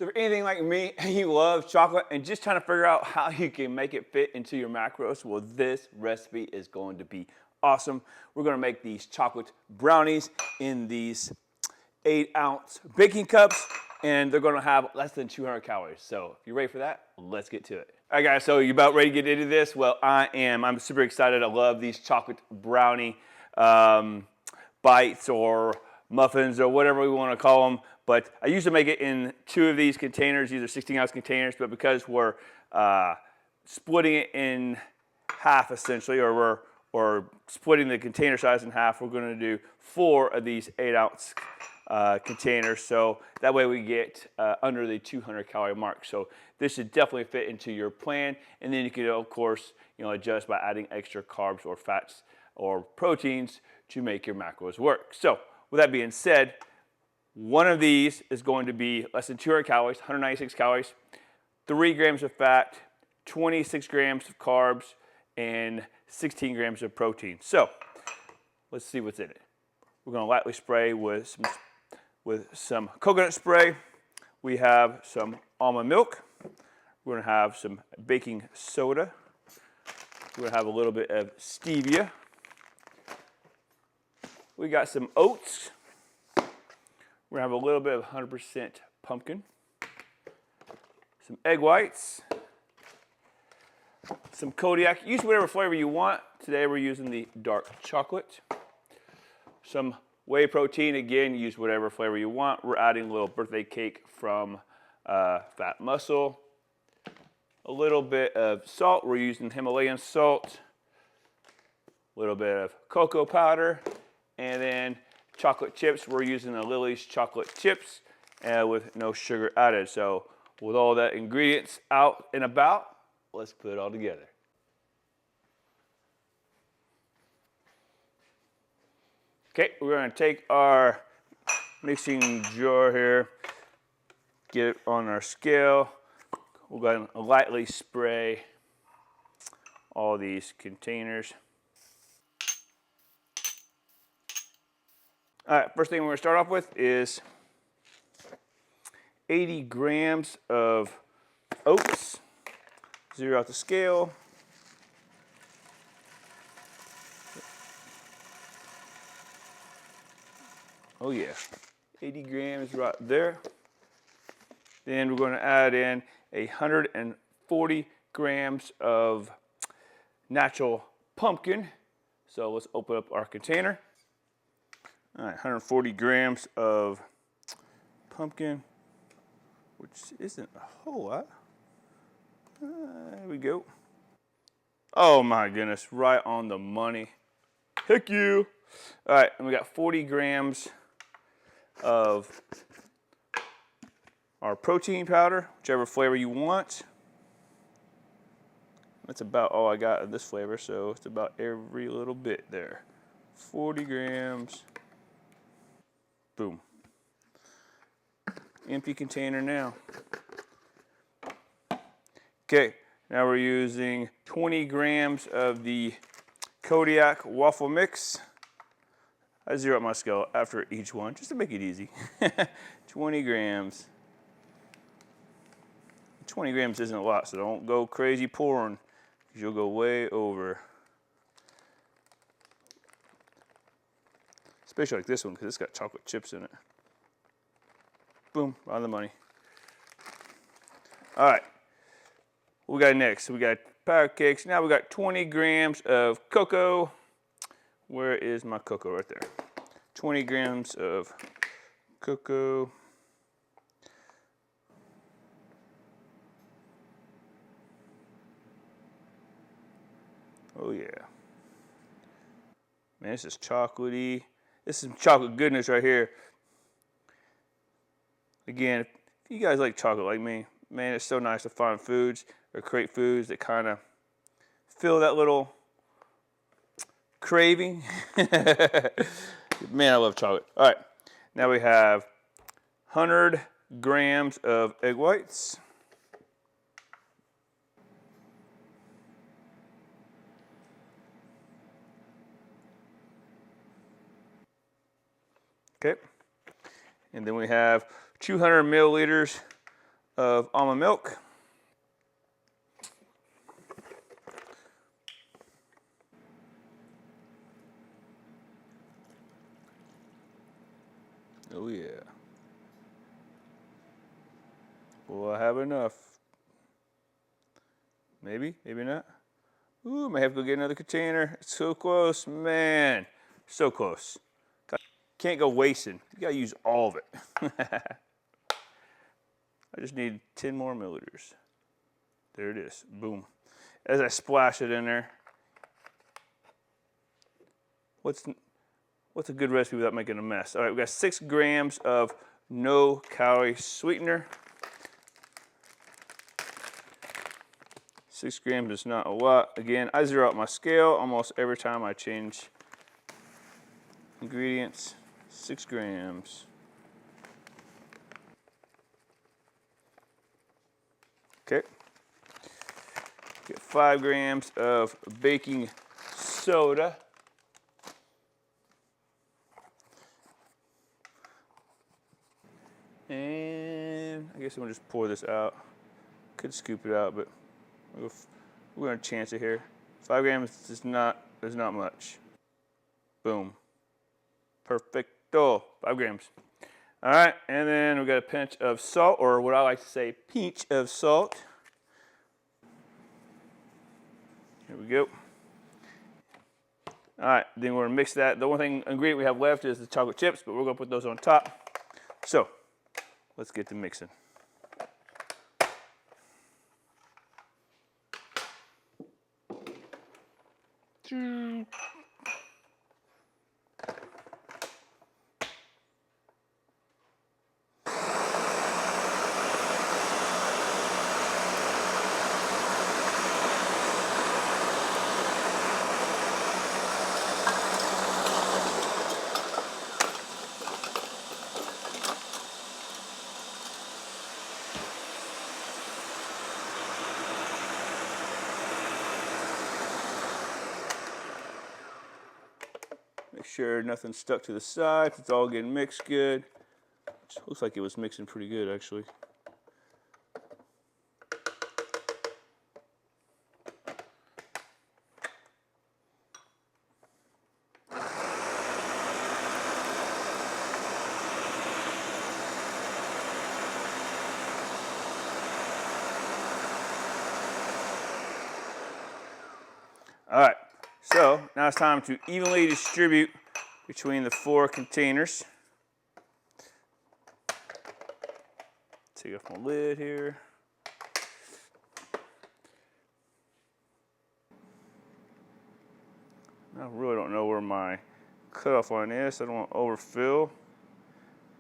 So if you're anything like me and you love chocolate and just trying to figure out how you can make it fit into your macros, well, this recipe is going to be awesome. We're going to make these chocolate brownies in these 8-ounce baking cups, and they're going to have less than 200 calories. So if you're ready for that, let's get to it. All right, guys, so you about ready to get into this? Well, I am. I'm super excited. I love these chocolate brownie bites or muffins or whatever we want to call them. But I usually make it in 2 of these containers. These are 16-ounce containers, but because we're splitting it in half essentially, or we're splitting the container size in half, we're going to do 4 of these 8-ounce containers. So that way we get under the 200 calorie mark. So this should definitely fit into your plan. And then you can, of course, adjust by adding extra carbs or fats or proteins to make your macros work. So with that being said, one of these is going to be less than 200 calories, 196 calories, 3 grams of fat, 26 grams of carbs, and 16 grams of protein. So let's see what's in it. We're going to lightly spray with some coconut spray. We have some almond milk. We're going to have some baking soda. We're going to have a little bit of stevia. We got some oats. We're going to have a little bit of 100% pumpkin. Some egg whites. Some Kodiak. Use whatever flavor you want. Today we're using the dark chocolate. Some whey protein. Again, use whatever flavor you want. We're adding a little birthday cake from Fat Muscle. A little bit of salt. We're using Himalayan salt. A little bit of cocoa powder. And then chocolate chips. We're using the Lily's chocolate chips with no sugar added. So with all that ingredients out and about, let's put it all together. Okay, we're going to take our mixing jar here, get it on our scale. We're going to lightly spray all these containers. All right, first thing we're going to start off with is 80 grams of oats. Zero out the scale. Oh yeah, 80 grams right there. Then we're going to add in 140 grams of natural pumpkin. So let's open up our container. All right, 140 grams of pumpkin, which isn't a whole lot. There we go. Oh my goodness, right on the money. Heck you. All right, and we got 40 grams of our protein powder, whichever flavor you want. That's about all I got of this flavor, so it's about every little bit there. 40 grams. Boom. Empty container now. Okay, now we're using 20 grams of the Kodiak waffle mix. I zero up my scale after each one, just to make it easy. 20 grams. 20 grams isn't a lot, so don't go crazy pouring, because you'll go way over. Especially like this one, because it's got chocolate chips in it. Boom, on the money. All right, what we got next? We got powder cakes. Now we got 20 grams of cocoa. Where is my cocoa? Right there. 20 grams of cocoa. Oh yeah. Man, this is chocolatey. This is some chocolate goodness right here. Again, if you guys like chocolate like me, man, it's so nice to find foods or create foods that kind of fill that little craving. Man, I love chocolate. All right, now we have 100 grams of egg whites. Okay, and then we have 200 milliliters of almond milk. Oh yeah. Will I have enough? Maybe, maybe not. Ooh, may have to go get another container. It's so close, man. So close. Can't go wasting. You gotta use all of it. I just need 10 more milliliters. There it is, boom. As I splash it in there, what's a good recipe without making a mess? All right, we got 6 grams of no-calorie sweetener. 6 grams is not a lot. Again, I zero out my scale almost every time I change ingredients. 6 grams. Okay. Get 5 grams of baking soda. And I guess I'm gonna just pour this out. Could scoop it out, but we're gonna chance it here. 5 grams is not much. Boom. Perfecto. 5 grams. All right, and then we got a pinch of salt, or what I like to say, pinch of salt. Here we go. All right, then we're gonna mix that. The only ingredient we have left is the chocolate chips, but we're gonna put those on top. So, let's get to mixing. Make sure nothing's stuck to the sides. It's all getting mixed good. Which looks like it was mixing pretty good, actually. All right, so now it's time to evenly distribute between the 4 containers. Take off my lid here. I really don't know where my cutoff line is. I don't want to overfill.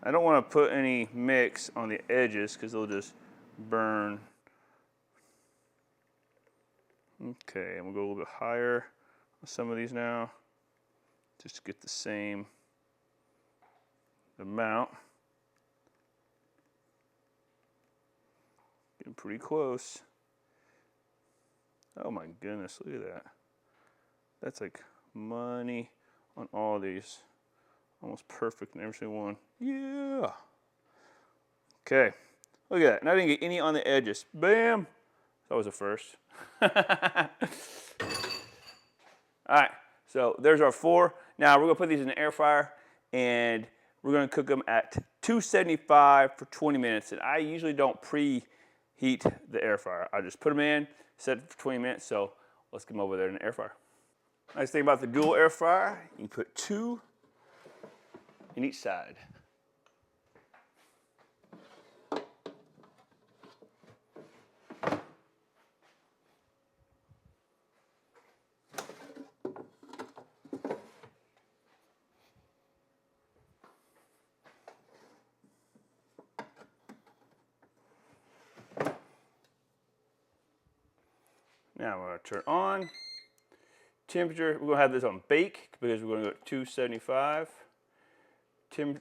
I don't want to put any mix on the edges because they'll just burn. Okay, I'm gonna go a little bit higher on some of these now, just to get the same amount. Getting pretty close. Oh my goodness, look at that. That's like money on all these. Almost perfect in every single one. Yeah. Okay, look at that. And I didn't get any on the edges. Bam. That was a first. All right, so there's our 4. Now we're gonna put these in the air fryer and we're gonna cook them at 275 for 20 minutes. And I usually don't preheat the air fryer. I just put them in, set it for 20 minutes. So let's get them over there in the air fryer. Nice thing about the dual air fryer, you can put 2 in each side. Now we're going to turn on. Temperature, we're going to have this on bake because we're going to go at 275. The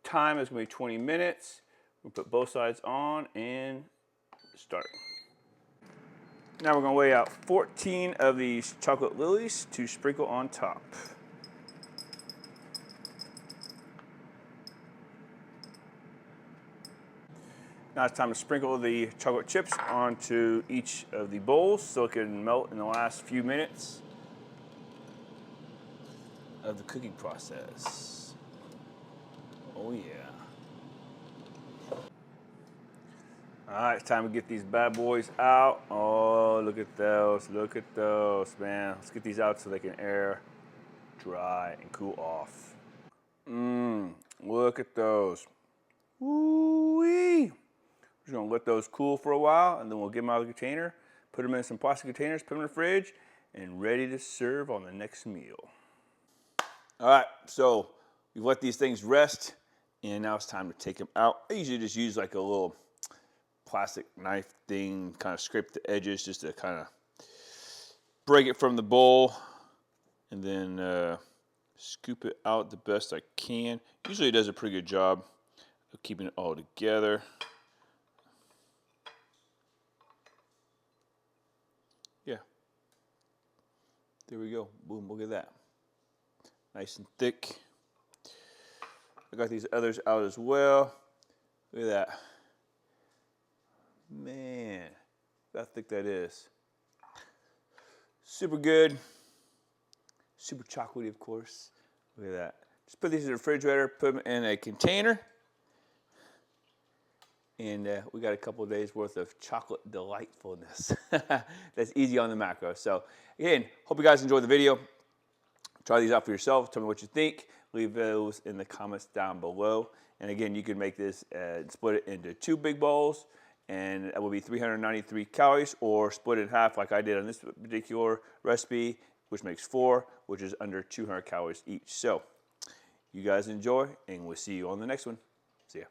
time is going to be 20 minutes. We'll put both sides on and start. Now we're going to weigh out 14 of these chocolate lilies to sprinkle on top. Now it's time to sprinkle the chocolate chips onto each of the bowls so it can melt in the last few minutes of the cooking process. Oh yeah. All right, it's time to get these bad boys out. Oh, look at those, man. Let's get these out so they can air, dry, and cool off. Look at those. Woo-wee. We're just gonna let those cool for a while, and then we'll get them out of the container, put them in some plastic containers, put them in the fridge, and ready to serve on the next meal. All right, so we've let these things rest, and now it's time to take them out. I usually just use like a little plastic knife thing, kind of scrape the edges just to kind of break it from the bowl, and then scoop it out the best I can. Usually it does a pretty good job of keeping it all together. Yeah. There we go. Boom, look at that. Nice and thick. I got these others out as well. Look at that. Man, look how thick that is. Super good. Super chocolatey, of course. Look at that. Just put these in the refrigerator, put them in a container, and we got a couple of days worth of chocolate delightfulness. That's easy on the macro. So again, hope you guys enjoyed the video. Try these out for yourself. Tell me what you think. Leave those in the comments down below. And again, you can make this and split it into 2 big bowls, and that will be 393 calories, or split it in half like I did on this particular recipe, which makes 4, which is under 200 calories each. So you guys enjoy, and we'll see you on the next one. See ya.